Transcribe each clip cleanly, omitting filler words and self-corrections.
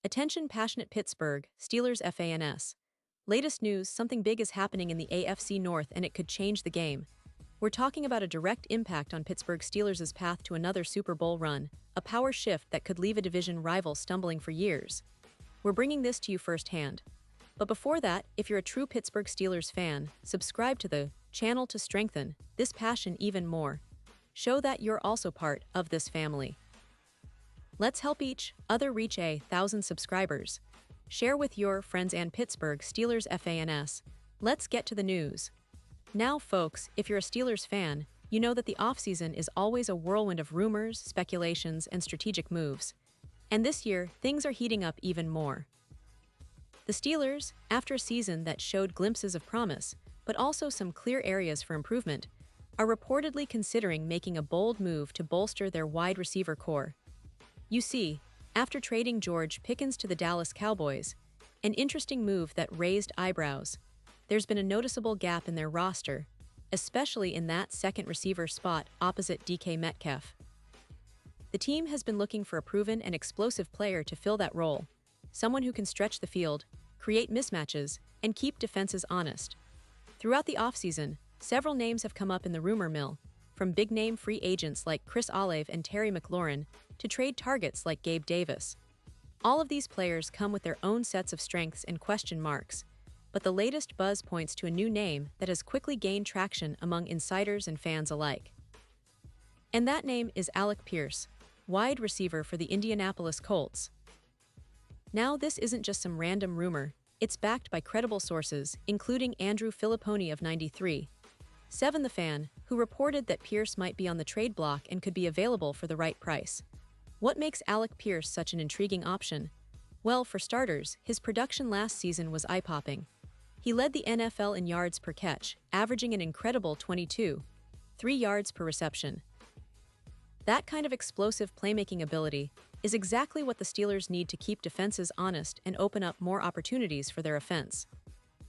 Attention passionate Pittsburgh Steelers fans. Latest news, something big is happening in the AFC North and it could change the game. We're talking about a direct impact on Pittsburgh Steelers' path to another Super Bowl run, a power shift that could leave a division rival stumbling for years. We're bringing this to you firsthand. But before that, if you're a true Pittsburgh Steelers fan, subscribe to the channel to strengthen this passion even more. Show that you're also part of this family. Let's help each other reach 1,000 subscribers. Share with your friends and Pittsburgh Steelers fans. Let's get to the news. Now, folks, if you're a Steelers fan, you know that the offseason is always a whirlwind of rumors, speculations, and strategic moves. And this year, things are heating up even more. The Steelers, after a season that showed glimpses of promise, but also some clear areas for improvement, are reportedly considering making a bold move to bolster their wide receiver core. You see, after trading George Pickens to the Dallas Cowboys, an interesting move that raised eyebrows, there's been a noticeable gap in their roster, especially in that second receiver spot opposite DK Metcalf. The team has been looking for a proven and explosive player to fill that role, someone who can stretch the field, create mismatches, and keep defenses honest. Throughout the offseason, several names have come up in the rumor mill, from big-name free agents like Chris Olave and Terry McLaurin to trade targets like Gabe Davis. All of these players come with their own sets of strengths and question marks, but the latest buzz points to a new name that has quickly gained traction among insiders and fans alike. And that name is Alec Pierce, wide receiver for the Indianapolis Colts. Now, this isn't just some random rumor, it's backed by credible sources, including Andrew Filipponi of 93.7 The Fan, who reported that Pierce might be on the trade block and could be available for the right price. What makes Alec Pierce such an intriguing option? Well, for starters, his production last season was eye-popping. He led the NFL in yards per catch, averaging an incredible 22.3 yards per reception. That kind of explosive playmaking ability is exactly what the Steelers need to keep defenses honest and open up more opportunities for their offense.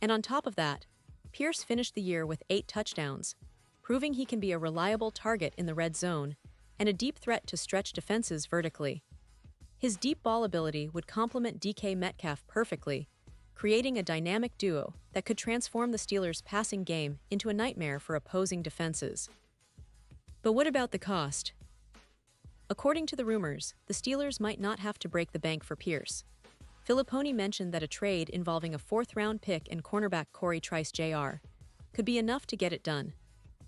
And on top of that, Pierce finished the year with 8 touchdowns, proving he can be a reliable target in the red zone and a deep threat to stretch defenses vertically. His deep ball ability would complement DK Metcalf perfectly, creating a dynamic duo that could transform the Steelers' passing game into a nightmare for opposing defenses. But what about the cost? According to the rumors, the Steelers might not have to break the bank for Pierce. Filipponi mentioned that a trade involving a 4th-round pick and cornerback Corey Trice Jr. could be enough to get it done.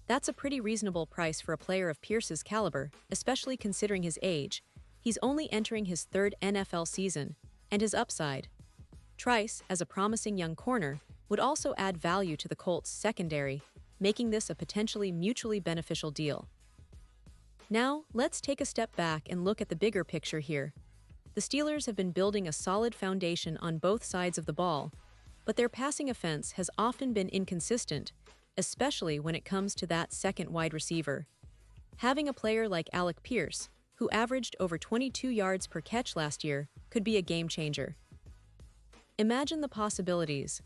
That's a pretty reasonable price for a player of Pierce's caliber, especially considering his age. He's only entering his 3rd NFL season, and his upside. Trice, as a promising young corner, would also add value to the Colts' secondary, making this a potentially mutually beneficial deal. Now, let's take a step back and look at the bigger picture here. The Steelers have been building a solid foundation on both sides of the ball, but their passing offense has often been inconsistent, especially when it comes to that second wide receiver. Having a player like Alec Pierce, who averaged over 22 yards per catch last year, could be a game-changer. Imagine the possibilities.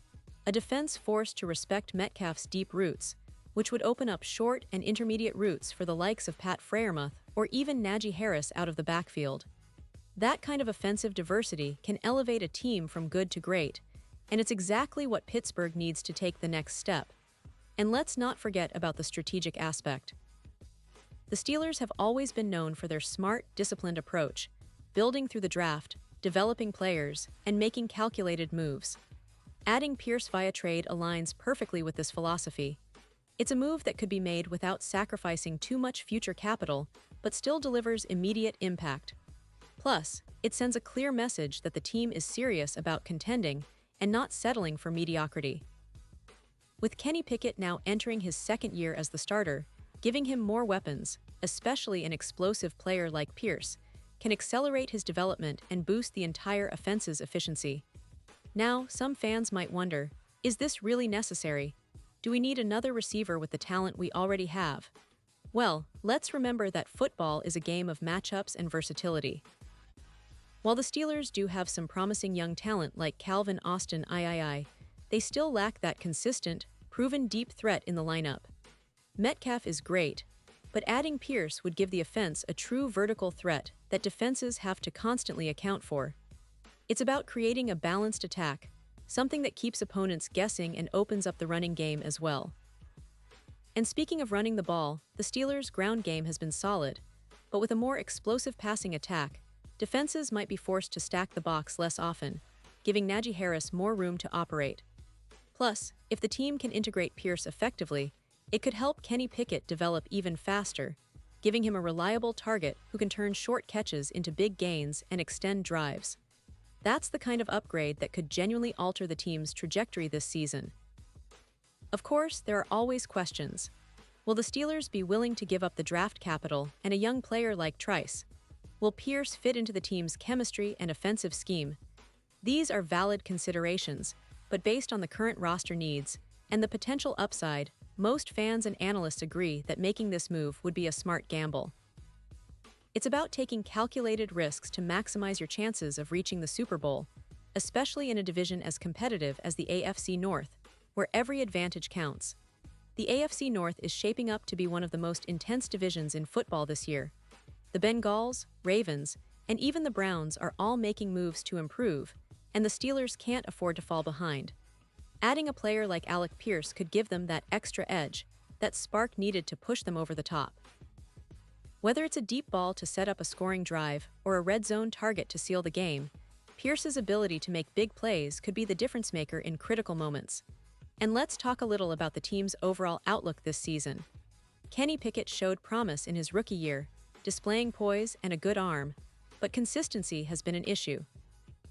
A defense forced to respect Metcalf's deep routes, which would open up short and intermediate routes for the likes of Pat Freiermuth or even Najee Harris out of the backfield. That kind of offensive diversity can elevate a team from good to great, and it's exactly what Pittsburgh needs to take the next step. And let's not forget about the strategic aspect. The Steelers have always been known for their smart, disciplined approach, building through the draft, developing players, and making calculated moves. Adding Pierce via trade aligns perfectly with this philosophy. It's a move that could be made without sacrificing too much future capital, but still delivers immediate impact. Plus, it sends a clear message that the team is serious about contending and not settling for mediocrity. With Kenny Pickett now entering his 2nd year as the starter, giving him more weapons, especially an explosive player like Pierce, can accelerate his development and boost the entire offense's efficiency. Now, some fans might wonder, is this really necessary? Do we need another receiver with the talent we already have? Well, let's remember that football is a game of matchups and versatility. While the Steelers do have some promising young talent like Calvin Austin III, they still lack that consistent, proven deep threat in the lineup. Metcalf is great, but adding Pierce would give the offense a true vertical threat that defenses have to constantly account for. It's about creating a balanced attack, something that keeps opponents guessing and opens up the running game as well. And speaking of running the ball, the Steelers' ground game has been solid, but with a more explosive passing attack, defenses might be forced to stack the box less often, giving Najee Harris more room to operate. Plus, if the team can integrate Pierce effectively, it could help Kenny Pickett develop even faster, giving him a reliable target who can turn short catches into big gains and extend drives. That's the kind of upgrade that could genuinely alter the team's trajectory this season. Of course, there are always questions. Will the Steelers be willing to give up the draft capital and a young player like Trice? Will Pierce fit into the team's chemistry and offensive scheme? These are valid considerations, but based on the current roster needs and the potential upside, most fans and analysts agree that making this move would be a smart gamble. It's about taking calculated risks to maximize your chances of reaching the Super Bowl, especially in a division as competitive as the AFC North, where every advantage counts. The AFC North is shaping up to be one of the most intense divisions in football this year. The Bengals, Ravens, and even the Browns are all making moves to improve, and the Steelers can't afford to fall behind. Adding a player like Alec Pierce could give them that extra edge, that spark needed to push them over the top. Whether it's a deep ball to set up a scoring drive or a red zone target to seal the game, Pierce's ability to make big plays could be the difference maker in critical moments. And let's talk a little about the team's overall outlook this season. Kenny Pickett showed promise in his rookie year, displaying poise and a good arm, but consistency has been an issue.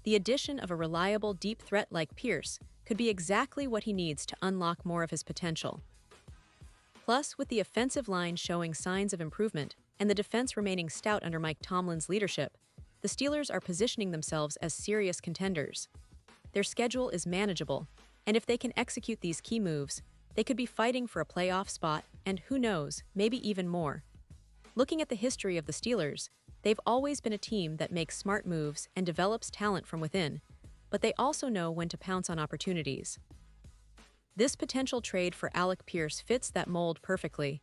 The addition of a reliable deep threat like Pierce could be exactly what he needs to unlock more of his potential. Plus, with the offensive line showing signs of improvement and the defense remaining stout under Mike Tomlin's leadership, the Steelers are positioning themselves as serious contenders. Their schedule is manageable, and if they can execute these key moves, they could be fighting for a playoff spot and, who knows, maybe even more. Looking at the history of the Steelers, they've always been a team that makes smart moves and develops talent from within, but they also know when to pounce on opportunities. This potential trade for Alec Pierce fits that mold perfectly.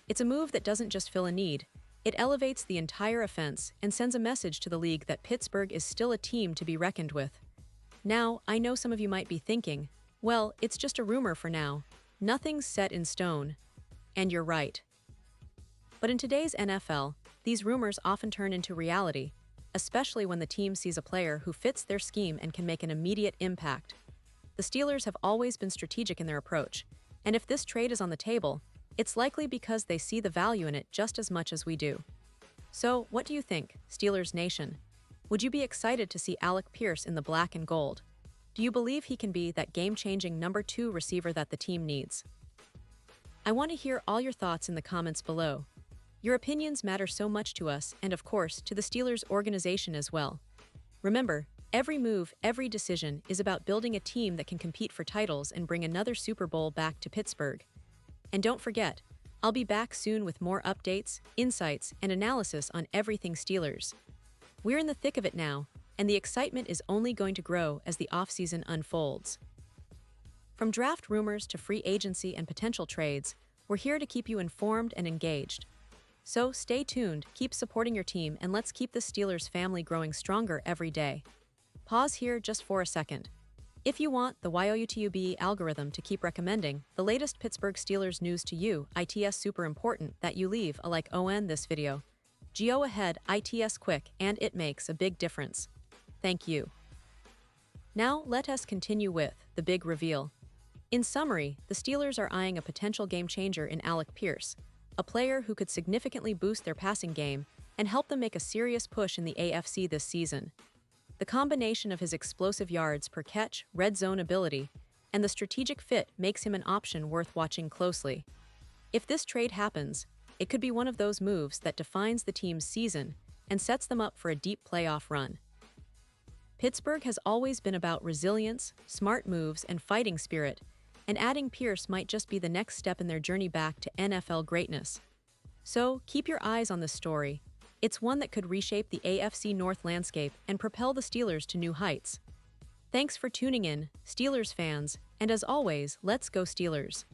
It's a move that doesn't just fill a need, it elevates the entire offense and sends a message to the league that Pittsburgh is still a team to be reckoned with. Now, I know some of you might be thinking, well, it's just a rumor for now. Nothing's set in stone. And you're right. But in today's NFL, these rumors often turn into reality, especially when the team sees a player who fits their scheme and can make an immediate impact. The Steelers have always been strategic in their approach, and if this trade is on the table, it's likely because they see the value in it just as much as we do. So, what do you think, Steelers Nation? Would you be excited to see Alec Pierce in the black and gold? Do you believe he can be that game-changing number 2 receiver that the team needs? I want to hear all your thoughts in the comments below. Your opinions matter so much to us and, of course, to the Steelers organization as well. Remember, every move, every decision is about building a team that can compete for titles and bring another Super Bowl back to Pittsburgh. And don't forget, I'll be back soon with more updates, insights, and analysis on everything Steelers. We're in the thick of it now, and the excitement is only going to grow as the offseason unfolds. From draft rumors to free agency and potential trades, we're here to keep you informed and engaged. So stay tuned, keep supporting your team, and let's keep the Steelers family growing stronger every day. Pause here just for a second. If you want the YOUTUBE algorithm to keep recommending the latest Pittsburgh Steelers news to you, it's super important that you leave a like on this video. Go ahead, it's quick, and it makes a big difference. Thank you. Now let us continue with the big reveal. In summary, the Steelers are eyeing a potential game-changer in Alec Pierce, a player who could significantly boost their passing game and help them make a serious push in the AFC this season. The combination of his explosive yards per catch, red zone ability, and the strategic fit makes him an option worth watching closely. If this trade happens, it could be one of those moves that defines the team's season and sets them up for a deep playoff run. Pittsburgh has always been about resilience, smart moves, and fighting spirit, and adding Pierce might just be the next step in their journey back to NFL greatness. So, keep your eyes on this story. It's one that could reshape the AFC North landscape and propel the Steelers to new heights. Thanks for tuning in, Steelers fans, and as always, let's go Steelers!